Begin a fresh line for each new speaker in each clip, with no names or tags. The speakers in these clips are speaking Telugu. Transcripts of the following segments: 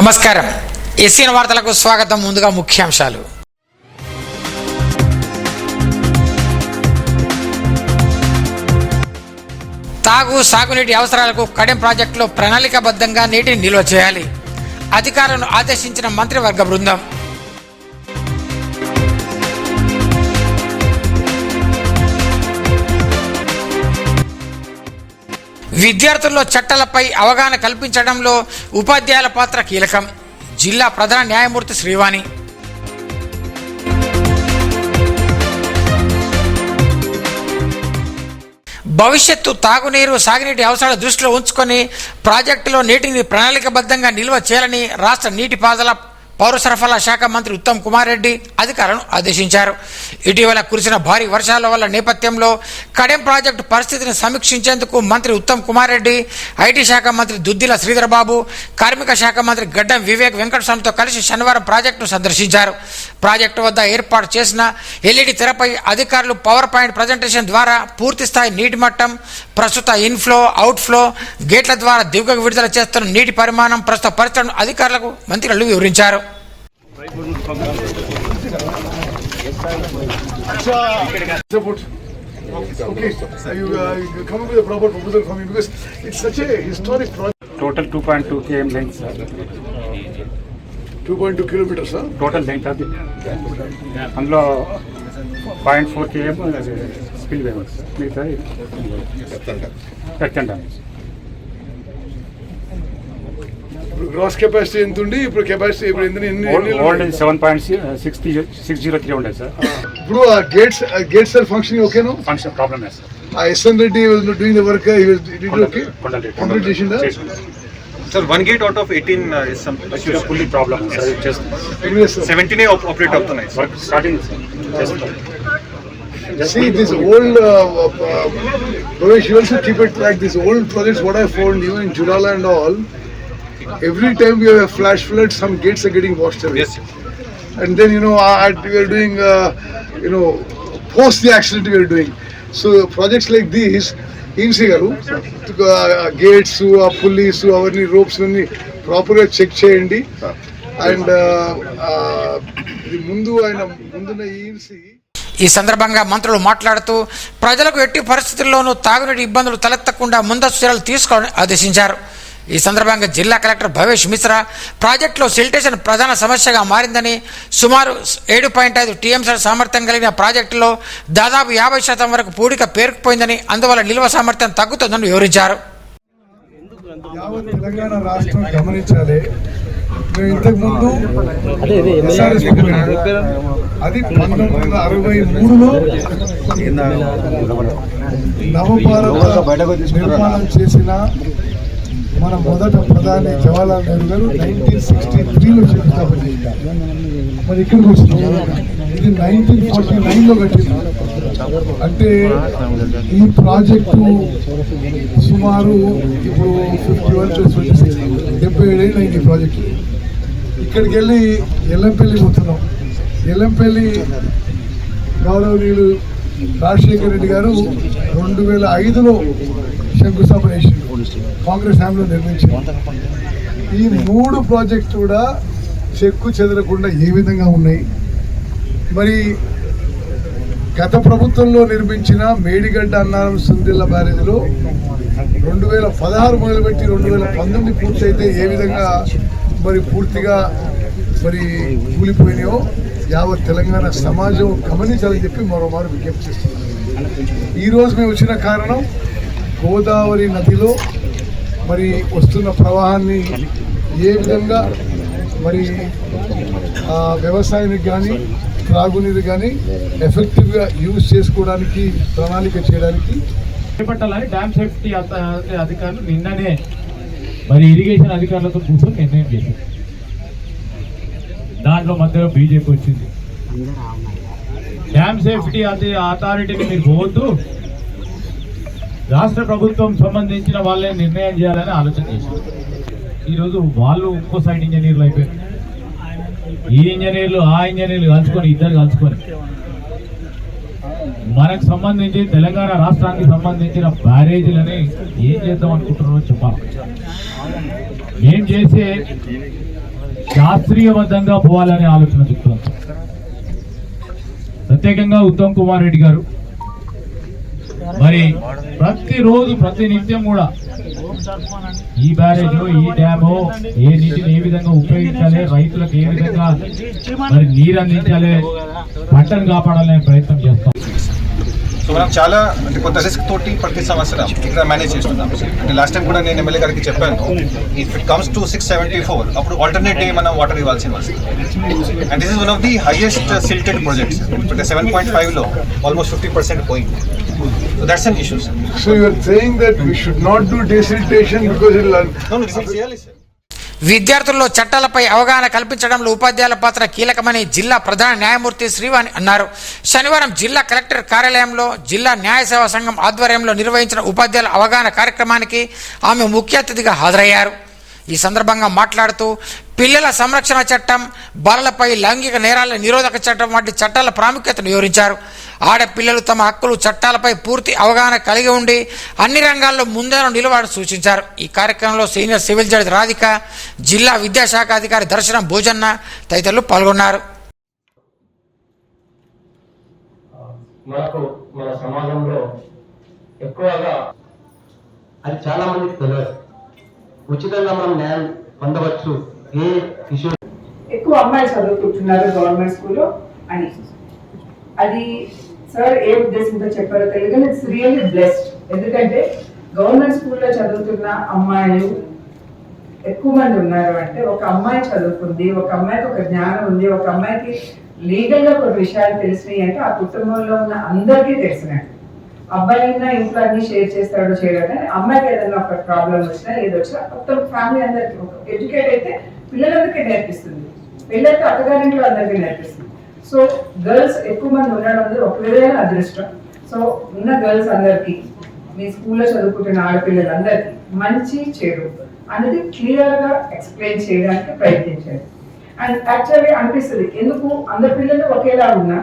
నమస్కారం. ఏసీఎన్ వార్తలకు స్వాగతం. ముందుగా ముఖ్యాంశాలు. సాగునీటి అవసరాలకు కడెం ప్రాజెక్టులో ప్రణాళికాబద్ధంగా నీటిని నిల్వ చేయాలి. అధికారులను ఆదేశించిన మంత్రివర్గ బృందం. విద్యార్థుల్లో చట్టాలపై అవగాహన కల్పించడంలో ఉపాధ్యాయుల పాత్ర కీలకం. జిల్లా ప్రధాన న్యాయమూర్తి శ్రీవాణి. భవిష్యత్తు తాగునీరు సాగునీటి అవసరాల దృష్టిలో ఉంచుకొని ప్రాజెక్టులో నీటిని ప్రణాళికబద్ధంగా నిల్వ చేయాలని రాష్ట్ర నీటిపారుదల పౌర సరఫరాల శాఖ మంత్రి ఉత్తమ్ కుమార్ రెడ్డి అధికారులను ఆదేశించారు. ఇటీవల కురిసిన భారీ వర్షాల వల్ల నేపథ్యంలో కడెం ప్రాజెక్టు పరిస్థితిని సమీక్షించేందుకు మంత్రి ఉత్తమ్ కుమార్ రెడ్డి, ఐటీ శాఖ మంత్రి దుద్దిల శ్రీధర్ బాబు, కార్మిక శాఖ మంత్రి గడ్డం వివేక్ వెంకటస్వామితో కలిసి శనివారం ప్రాజెక్టును సందర్శించారు. ప్రాజెక్టు వద్ద ఏర్పాటు చేసిన ఎల్ఈడి తెరపై అధికారులు పవర్ పాయింట్ ప్రజెంటేషన్ ద్వారా పూర్తిస్థాయి నీటి మట్టం, ప్రస్తుత ఇన్ఫ్లో, అవుట్ఫ్లో, గేట్ల ద్వారా దిగువకు విడుదల చేస్తున్న నీటి పరిమాణం, ప్రస్తుత పరిస్థితులను అధికారులకు మంత్రులు వివరించారు.
Okay, you come up with a proper proposal for me because it's such a historic project.
Total 2.2 km length, sir.
2.2 kilometers, sir.
Total length of the అందులో 0.4 km స్పిల్ వే ఉంది, మిగతా ఎక్స్టెండ్.
ఇప్పుడు గ్రాస్ కెపాసిటీ ఎంత ఉంది? ఇప్పుడు కెపాసిటీ ఇప్పుడు
ఓల్డ్ 7.603 ఉండేది సార్.
ఇప్పుడు ఆ గేట్స్ ఆర్ ఫంక్షనింగ్ ఓకేనా?
ఫంక్షన్ ప్రాబ్లమ్ లేదు సార్.
ఆ S N Reddy was doing the work, he was did okay, complete చేసిందా?
Sir, one gate out of 18 is some
fully problem, sir. Just
17 operate అవుతున్నాయి.
Work starting, sir. Just
see this old Pravesh, you also keep it like this old projects. What I found even in Jurala and all, every time we have a flash flood, some gates are getting washed away.
Yes, yes.
And then we are doing post the accident we are doing. So projects like these, garu gates, police, avarni ropes anni proper ga check cheyandi. And mundu munduna ENC.
ఈ సందర్భంగా మంత్రులు మాట్లాడుతూ ప్రజలకు ఎట్టి పరిస్థితుల్లోనూ తాగునీటి ఇబ్బందులు తలెత్తకుండా ముందస్తు చర్యలు తీసుకోవాలని ఆదేశించారు. ఈ సందర్భంగా జిల్లా కలెక్టర్ భవేష్ మిశ్రా ప్రాజెక్టులో సిల్టేషన్ ప్రధాన సమస్యగా మారిందని, సుమారు 7.5 టీఎంసీ సామర్థ్యం కలిగిన ప్రాజెక్టులో దాదాపు 50% వరకు పూడిక పేరుకుపోయిందని, అందువల్ల నిల్వ సామర్థ్యం తగ్గుతుందని వివరించారు.
తెలంగాణ రాష్ట్రం గమనించాలి. మేము ఇంతకుముందు అది 1963లో నవభారత నిర్మాణం చేసిన మన మొదట ప్రధాని జవహర్లాల్ నెహ్రూ గారు 1963లో శంకుస్థాపన చేశారు. మరి ఇక్కడికి వచ్చింది ఇది 1949లో కట్టింది. అంటే ఈ ప్రాజెక్టు సుమారు ఇప్పుడు 77 ఏళ్ళు అయింది ఈ ప్రాజెక్టు. ఇక్కడికి వెళ్ళి ఎల్లంపల్లి పోతున్నాం. ఎల్లంపల్లి గౌరవనీయులు రాజశేఖర రెడ్డి గారు 2005లో శంకుస్థాపన చేసింది, కాంగ్రెస్ హయాంలో నిర్మించింది. ఈ 3 ప్రాజెక్టు కూడా చెక్కు చెదరకుండా ఏ విధంగా ఉన్నాయి. మరి గత ప్రభుత్వంలో నిర్మించిన మేడిగడ్డ అన్నారం సుందిల్ల బ్యారేజ్లో 2016 మొదలుపెట్టి 2019 పూర్తయితే ఏ విధంగా మరి పూర్తిగా మరి కూలిపోయినాయో యావత్ తెలంగాణ సమాజం గమనించాలని చెప్పి మరోమారు విజ్ఞప్తి చేస్తున్నాం. ఈరోజు మేము వచ్చిన కారణం గోదావరి నదిలో మరి వస్తున్న ప్రవాహాన్ని ఏ విధంగా మరి వ్యవసాయానికి కానీ త్రాగునీరు కానీ ఎఫెక్టివ్గా యూజ్ చేసుకోవడానికి ప్రణాళిక చేయడానికి
చేపట్టాలని డ్యామ్ సేఫ్టీ అధికారులు నిన్ననే మరి ఇరిగేషన్ అధికారులతో కూర్చొని నిర్ణయం చేశారు. దాంట్లో మధ్యలో బీజేపీ వచ్చింది. డ్యామ్ సేఫ్టీ అథారిటీని మీరు పోవద్దు, రాష్ట్ర ప్రభుత్వం సంబంధించిన వాళ్ళే నిర్ణయం చేయాలని ఆలోచన చేశారు. ఈరోజు వాళ్ళు ఇంకో సైడ్ ఇంజనీర్లు అయిపోయారు. ఈ ఇంజనీర్లు ఆ ఇంజనీర్లు కలుసుకొని ఇద్దరు కలుసుకొని మనకు సంబంధించి తెలంగాణ రాష్ట్రానికి సంబంధించిన బ్యారేజీలని ఏం చేద్దాం అనుకుంటున్నారో చెప్పాలి. ఏం చేసే శాస్త్రీయబద్ధంగా పోవాలనే ఆలోచన దృక్పథం. ప్రత్యేకంగా ఉత్తమ్ కుమార్ రెడ్డి గారు మరి ప్రతిరోజు ప్రతినిత్యం కూడా ఈ బ్యారేజ్ ఈ డ్యాము ఏ నీటిని ఏ విధంగా ఉపయోగించాలి, రైతులకు ఏ విధంగా మరి నీరు అందించాలి, పంటను కాపాడాలనే ప్రయత్నం చేస్తాం.
సో మనం చాలా అంటే కొంత రిస్క్ తోటి ప్రతి సంవత్సరం ఇక్కడ మేనేజ్ చేస్తున్నాం. అంటే లాస్ట్ టైం కూడా నేను ఎమ్మెల్యే గారికి చెప్పాను, ఇఫ్ ఇట్ కమ్స్ టు 674 అప్పుడు ఆల్టర్నేట్ డే మనం వాటర్ ఇవ్వాల్సి వస్తుంది. And this is one of the highest silted projects. అంటే 7.5లో ఆల్మోస్ట్ 50% పోయింది. So that's an issue.
So you are saying that we should not do desiltation because it will...
No, చేయాలి సార్.
విద్యార్థుల్లో చట్టాలపై అవగాహన కల్పించడంలో ఉపాధ్యాయుల పాత్ర కీలకమని జిల్లా ప్రధాన న్యాయమూర్తి శ్రీవాణి అన్నారు. శనివారం జిల్లా కలెక్టర్ కార్యాలయంలో జిల్లా న్యాయ సేవా సంఘం ఆధ్వర్యంలో నిర్వహించిన ఉపాధ్యాయుల అవగాహన కార్యక్రమానికి ఆమె ముఖ్య అతిథిగా హాజరయ్యారు. ఈ సందర్భంగా మాట్లాడుతూ పిల్లల సంరక్షణ చట్టం, బాలలపై లైంగిక నేరాల నిరోధక చట్టం వంటి చట్టాల ప్రాముఖ్యతను వివరించారు. ఆడపిల్లలు తమ హక్కులు చట్టాలపై పూర్తి అవగాహన కలిగి ఉండి అన్ని రంగాల్లో ముందర నిలవాలని సూచించారు. ఈ కార్యక్రమంలో సీనియర్ సివిల్ జడ్జి రాధిక, జిల్లా విద్యాశాఖ అధికారి దర్శనం భోజన్న తదితరులు పాల్గొన్నారు.
మనకు మన సమాజంలో ఎక్కువగా అది చాలా మందికి తెలియదు. ఉచితంగా మనం న్యాయం పొందవచ్చు. ఏ ఇష్యూ
ఎక్కువ అమ్మాయిలు చదువుకుంటున్నారు గవర్నమెంట్ స్కూల్లో అని అది సార్ ఏ ఉద్దేశంతో చెప్పారో తెలియదు. It's really blessed. ఎందుకంటే గవర్నమెంట్ స్కూల్లో చదువుతున్న అమ్మాయిలు ఎక్కువ మంది ఉన్నారు అంటే ఒక అమ్మాయి చదువుకుంది, ఒక అమ్మాయికి ఒక జ్ఞానం ఉంది, ఒక అమ్మాయికి లీగల్ గా కొన్ని విషయాలు తెలిసినాయి అంటే ఆ కుటుంబంలో ఉన్న అందరికీ తెలిసినట్టు. అబ్బాయి అయినా ఇంట్లో అన్ని షేర్ చేస్తాడు చేయడం, కానీ అమ్మాయికి ఏదైనా ఒక ప్రాబ్లం వచ్చినా ఏదో వచ్చినా మొత్తం ఫ్యామిలీ అందరికి ఒక ఎడ్యుకేట్ అయితే పిల్లలందరికీ నేర్పిస్తుంది, పిల్లలతో అత్తగారింట్లో అందరికీ నేర్పిస్తుంది. సో గర్ల్స్ ఎక్కువ మంది ఉండడం ఒక విధమైన అదృష్టం. సో ఉన్న గర్ల్స్ అందరికీ, మీ స్కూల్లో చదువుకుంటున్న ఆడపిల్లలందరికీ మంచి చెడు అనేది క్లియర్ గా ఎక్స్ప్లెయిన్ చేయడానికి ప్రయత్నించారు. అండ్ యాక్చువల్లీ అనిపిస్తుంది ఎందుకు అందరి పిల్లలు ఒకేలా ఉన్నా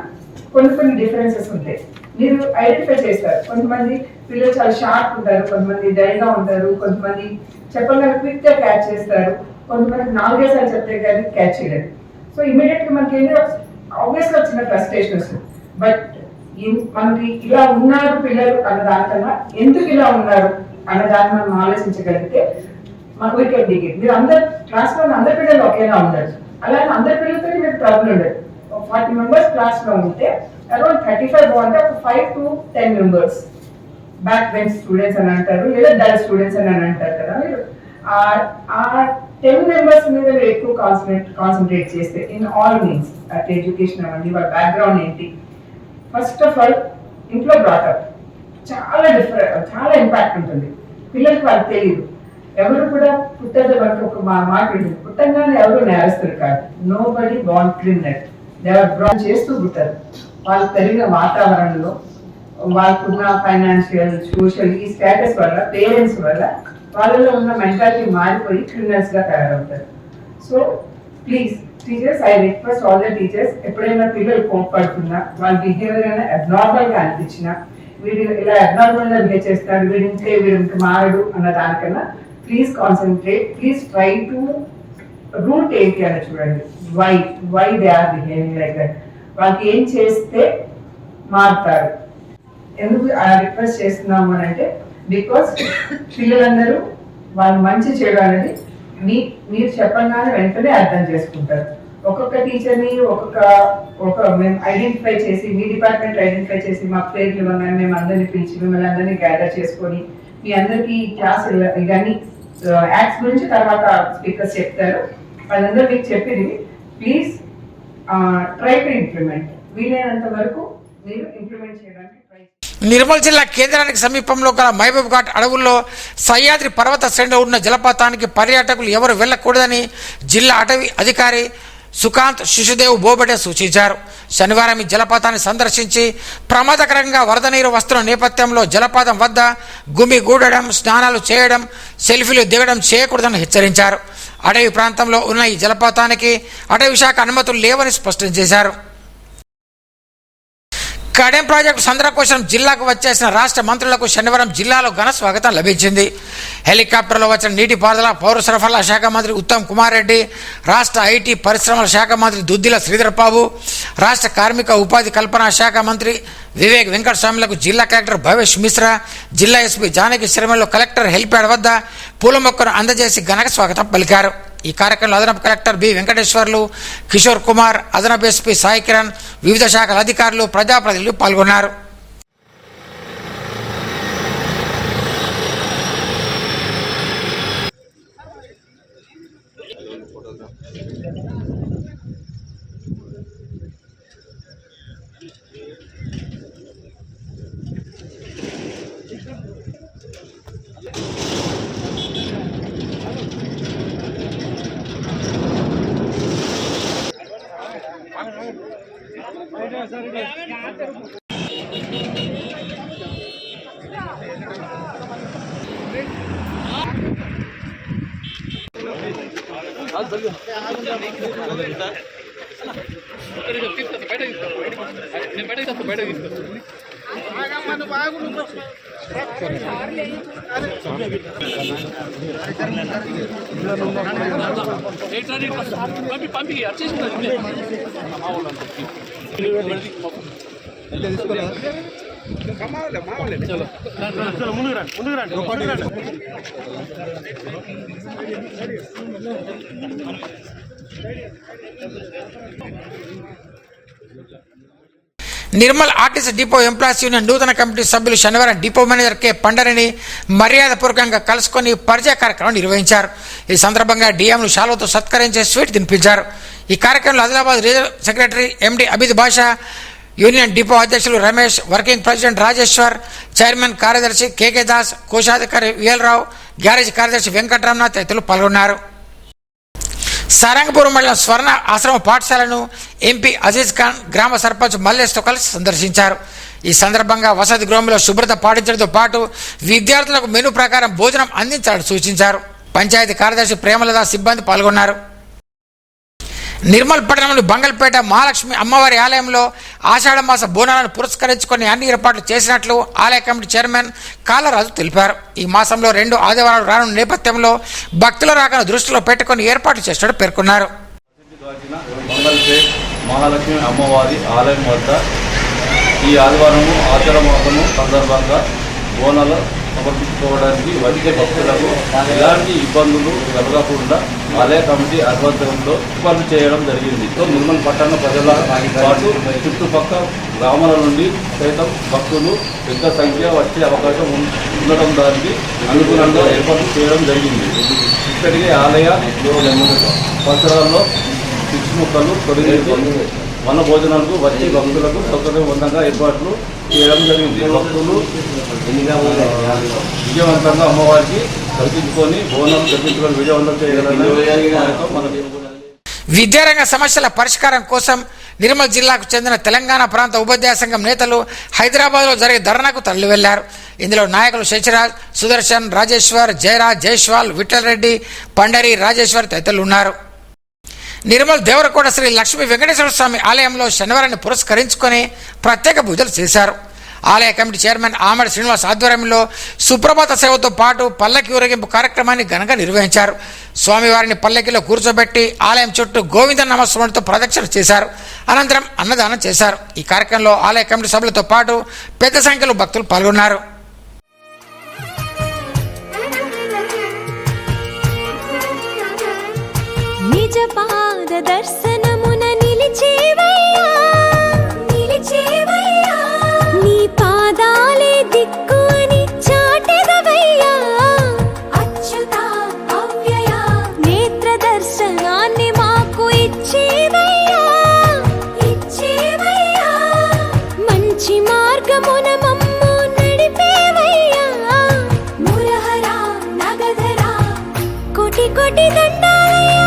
కొన్ని డిఫరెన్సెస్ ఉంటాయి. మీరు ఐడెంటిఫై చేస్తారు. కొంతమంది పిల్లలు చాలా షార్ప్ ఉంటారు, కొంతమంది డైగా ఉంటారు, కొంతమంది చెప్పగానే క్విక్ గా క్యాచ్ చేస్తారు, కొంతమంది 4 సార్లు చెప్తే కానీ క్యాచ్ చేయలేదు. సో ఇమీడియట్ గా మనకి ఏంటో ఆబ్వియస్ గా చిన్న ఫ్రస్ట్రేషన్ వస్తుంది. బట్ మనకి ఇలా ఉన్నారు పిల్లలు అన్న దానికన్నా ఎందుకు ఇలా ఉన్నారు అన్న దాన్ని మనం ఆలోచించగలిగితే మాకు వీకెండ్ దిగేది. మీరు అందరు క్లాస్ లో అందరి పిల్లలు ఒకేలా ఉండదు, అలాగే అందరి పిల్లలతో మీకు ప్రాబ్లం ఉండదు. 40 మెంబర్స్ క్లాస్ లో ఉంటే అరౌండ్ 35 బాగుంటే ఒక 5 to 10 members back bench students అని అంటారు, లేదా డల్ స్టూడెంట్స్ అని అంటారు కదా. మీరు ఆ 10 మెంబర్స్ మీద మీరు ఎక్కువ కాన్సన్ట్రేట్ చేస్తే in all means at education అవ్వండి, వాళ్ళ బ్యాక్గ్రౌండ్ ఏంటి, ఫస్ట్ ఆఫ్ ఆల్ ఇంట్లో బ్రాటప్ చాలా ఇంపాక్ట్ ఉంటుంది. పిల్లలకి వాళ్ళకి తెలియదు. ఎవరు కూడా పుట్టదు వరకు ఒక మాట ఉంటుంది, పుట్టంగానే ఎవరు నేరస్తులు కాదు. నో బడీ బార్న్ క్రిమినల్, ఎవరు బ్రాన్ చేస్తూ పుట్టారు. వాళ్ళు పెరిగిన వాతావరణంలో వాళ్ళకున్న ఫైనాన్షియల్ సోషల్ ఈ స్టేటస్ వల్ల పేరెంట్స్ వల్ల వాళ్ళలో ఉన్న మెంటాలిటీ మారిపోయి క్రిమినల్స్ గా తయారవుతారు. So please teachers, I request all the teachers, ఎప్పుడైనా పిల్లలు కోప్పడుతున్నా వాళ్ళ బిహేవియర్ అయినా అబ్నార్మల్ గా అనిపించినా, వీడు ఇలా అబ్నార్మల్ గా బిహేవ్ చేస్తాడు, వీడింటి మారడు అన్న దానికన్నా please concentrate, please try to root ఏంటి అని చూడండి. Why they are behaving like that, వాళ్ళకి ఏం చేస్తే మారుతారు. ఎందుకు రిక్వెస్ట్ చేస్తున్నాము అని అంటే బికాస్ పిల్లలందరూ వాళ్ళు మంచి చెడు అనేది మీరు చెప్పగానే వెంటనే అర్థం చేసుకుంటారు. ఒక్కొక్క టీచర్ని మేము ఐడెంటిఫై చేసి, మీ డిపార్ట్మెంట్ ఐడెంటిఫై చేసి మా పేర్లు ఇవ్వగానే మేము అందరినీ పిలిచి మిమ్మల్ని అందరినీ గ్యాదర్ చేసుకొని మీ అందరికీ క్లాస్ ఇవన్నీ యాక్ట్స్ గురించి తర్వాత స్పీకర్స్ చెప్తారు. వాళ్ళందరూ మీకు చెప్పింది ప్లీజ్ ట్రై టు ఇంప్లిమెంట్, వీలైనంత వరకు మీరు ఇంప్లిమెంట్ చేయడానికి ట్రై.
నిర్మల్ జిల్లా కేంద్రానికి సమీపంలో గల మహబూబ్ ఘాట్ అడవుల్లో సహ్యాద్రి పర్వత శ్రేణిలో ఉన్న జలపాతానికి పర్యాటకులు ఎవరు వెళ్లకూడదని జిల్లా అటవీ అధికారి సుకాంత్ శిశుదేవ్ బోబడే సూచించారు. శనివారం ఈ జలపాతాన్ని సందర్శించి ప్రమాదకరంగా వరద నీరు వస్తున్న నేపథ్యంలో జలపాతం వద్ద గుమిగూడడం, స్నానాలు చేయడం, సెల్ఫీలు దిగడం చేయకూడదని హెచ్చరించారు. అటవీ ప్రాంతంలో ఉన్న ఈ జలపాతానికి అటవీ శాఖ అనుమతులు లేవని స్పష్టం చేశారు. కడెం ప్రాజెక్టు సంద్ర కోసం జిల్లాకు వచ్చేసిన రాష్ట్ర మంత్రులకు శనివారం జిల్లాలో ఘన స్వాగతం లభించింది. హెలికాప్టర్లో వచ్చిన నీటిపారుదల పౌర సరఫరాల శాఖ మంత్రి ఉత్తమ్ కుమార్ రెడ్డి, రాష్ట్ర ఐటీ పరిశ్రమల శాఖ మంత్రి దుద్దిల శ్రీధర్ బాబు, రాష్ట్ర కార్మిక ఉపాధి కల్పన శాఖ మంత్రి వివేక్ వెంకటస్వామిలకు జిల్లా కలెక్టర్ భవేష్ మిశ్రా, జిల్లా ఎస్పీ జానకి శ్రీమల్లో కలెక్టర్ హెలిప్యాడ్ వద్ద పూల మొక్కను అందజేసి ఘన స్వాగతం పలికారు. ఈ కార్యక్రమంలో అదనపు కలెక్టర్ బి వెంకటేశ్వర్లు, కిషోర్ కుమార్, అదనపు ఎస్పీ సాయి కిరణ్, వివిధ శాఖల అధికారులు, ప్రజాప్రతినిధులు పాల్గొన్నారు. Nirmal RTC depot employees union నూతన కమిటీ సభ్యులు శనివారం డిపో మేనేజర్ కె పండరిని మర్యాదపూర్వకంగా కలుసుకొని పరిచయ కార్యక్రమం నిర్వహించారు. ఈ సందర్భంగా డిఎంను షాలోతో సత్కరించి స్వీట్ తినిపించారు. ఈ కార్యక్రమంలో Adilabad regional secretary MD Abid Basha, union depot అధ్యక్షులు Ramesh, working president Rajeshwar, chairman కార్యదర్శి కేకే దాస్, కోశాధికారి విఎల్ రావు, గ్యారేజ్ కార్యదర్శి వెంకటరమణ తదితరులు పాల్గొన్నారు. సారంగపూర్ మండలం స్వర్ణ ఆశ్రమ పాఠశాలను ఎంపీ అజీజ్ ఖాన్ గ్రామ సర్పంచ్ మల్లేష్తో కలిసి సందర్శించారు. ఈ సందర్భంగా వసతి గృహంలో శుభ్రత పాటించడంతో పాటు విద్యార్థులకు మెనూ ప్రకారం భోజనం అందించాలని సూచించారు. పంచాయతీ కార్యదర్శి ప్రేమలత సిబ్బంది పాల్గొన్నారు. నిర్మల్ పట్టణంలోని బంగల్పేట మహాలక్ష్మి అమ్మవారి ఆలయంలో ఆషాఢ మాస బోనాలను పురస్కరించుకొని అన్ని ఏర్పాట్లు చేసినట్లు ఆలయ కమిటీ చైర్మన్ కాలరాజు తెలిపారు. ఈ మాసంలో 2 ఆదివారాలు రానున్న నేపథ్యంలో భక్తుల రాకను దృష్టిలో పెట్టుకుని ఏర్పాట్లు చేసినట్టు పేర్కొన్నారు.
బంగల్పేట్ మహాలక్ష్మి అమ్మవారి ఆలయం వద్ద ఈ ఆదివారము ఆషాఢ మాసము సందర్భంగా బోనాలు సమర్పించుకోవడానికి వచ్చే భక్తులకు ఎలాంటి ఇబ్బందులు కలగకుండా ఆలయ కమిటీ ఆధ్వర్యంలో ఏర్పాట్లు చేయడం జరిగింది. నిర్మల్ పట్టణ ప్రజల పాటు చుట్టుపక్కల గ్రామాల నుండి సైతం భక్తులు పెద్ద సంఖ్య వచ్చే అవకాశం ఉండడం దానికి అనుగుణంగా ఏర్పాట్లు చేయడం జరిగింది. ఇక్కడికి ఆలయ పరిసరాల్లో పిచ్చి మొక్కలు తొలగించి వన భోజనాలకు వచ్చే భక్తులకు సౌకర్యవంతంగా ఏర్పాట్లు చేయడం జరిగింది. భక్తులు విజయవంతంగా అమ్మవారికి దర్శించుకొని బోనం దర్శించుకొని విజయవంతం చేయగలని
విద్యారంగ సమస్యల పరిష్కారం కోసం నిర్మల్ జిల్లాకు చెందిన తెలంగాణ ప్రాంత ఉపాధ్యాయ సంఘం నేతలు హైదరాబాద్లో జరిగే ధర్నాకు తరలి వెళ్లారు. ఇందులో నాయకులు శశిరాజ్, సుదర్శన్, రాజేశ్వర్, జయరాజ్, జైస్వాల్, విఠల్ రెడ్డి, పండరి, రాజేశ్వర్ తదితరులు ఉన్నారు. నిర్మల్ దేవరకోట శ్రీ లక్ష్మీ వెంకటేశ్వర స్వామి ఆలయంలో శనివారాన్ని పురస్కరించుకొని ప్రత్యేక పూజలు చేశారు. ఆలయ కమిటీ చైర్మన్ ఆమడి శ్రీనివాస్ ఆధ్వర్యంలో సుప్రభాత సేవతో పాటు పల్లకి ఊరేగింపు కార్యక్రమాన్ని ఘనంగా నిర్వహించారు. స్వామివారిని పల్లకిలో కూర్చోబెట్టి ఆలయం చుట్టూ గోవింద నామస్మరణతో ప్రదక్షిణ చేశారు. అనంతరం అన్నదానం చేశారు. ఈ కార్యక్రమంలో ఆలయ కమిటీ సభ్యులతో పాటు పెద్ద సంఖ్యలో భక్తులు పాల్గొన్నారు.
నిజ పాద దర్శనమున నిలిచేవయ్యా, నిలిచేవయ్యా, నీ పాదాలే దిక్కు అని చాటెదవయ్యా. అచ్యుత అవ్యయ నేత్ర దర్శనాన్ని మాకు ఇచ్చేవయ్యా, ఇచ్చేవయ్యా. మంచి మార్గమున మమ్ము నడిపేవయ్యా. మురహరా నగధరా కోటి కోటి దండాలయ్యా.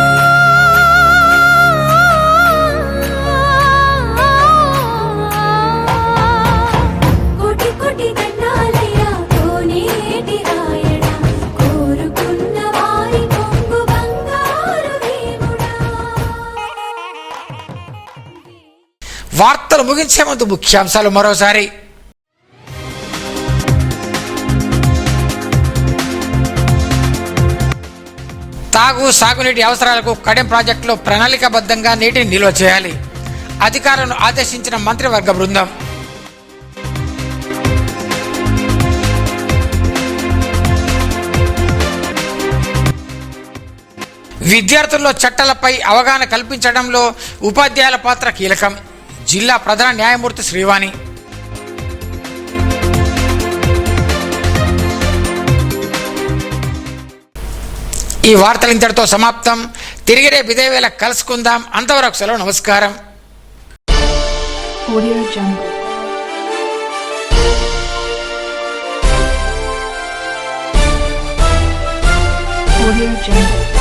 వార్తలు ముగించే ముందు ముఖ్యాంశాలు మరోసారి. సాగునీటి అవసరాలకు కడెం ప్రాజెక్టులో ప్రణాళికాబద్ధంగా నీటిని నిల్వ చేయాలి. అధికారులను ఆదేశించిన మంత్రివర్గ బృందం. విద్యార్థుల్లో చట్టాలపై అవగాహన కల్పించడంలో ఉపాధ్యాయుల పాత్ర కీలకం. జిల్లా ప్రధాన న్యాయమూర్తి శ్రీవాణి. ఈ వార్తలు ఇంతటితో సమాప్తం. తిరిగి రేపు ఇదే వేళ కలుసుకుందాం. అంతవరకు సెలవు. నమస్కారం.
Audio Jungle.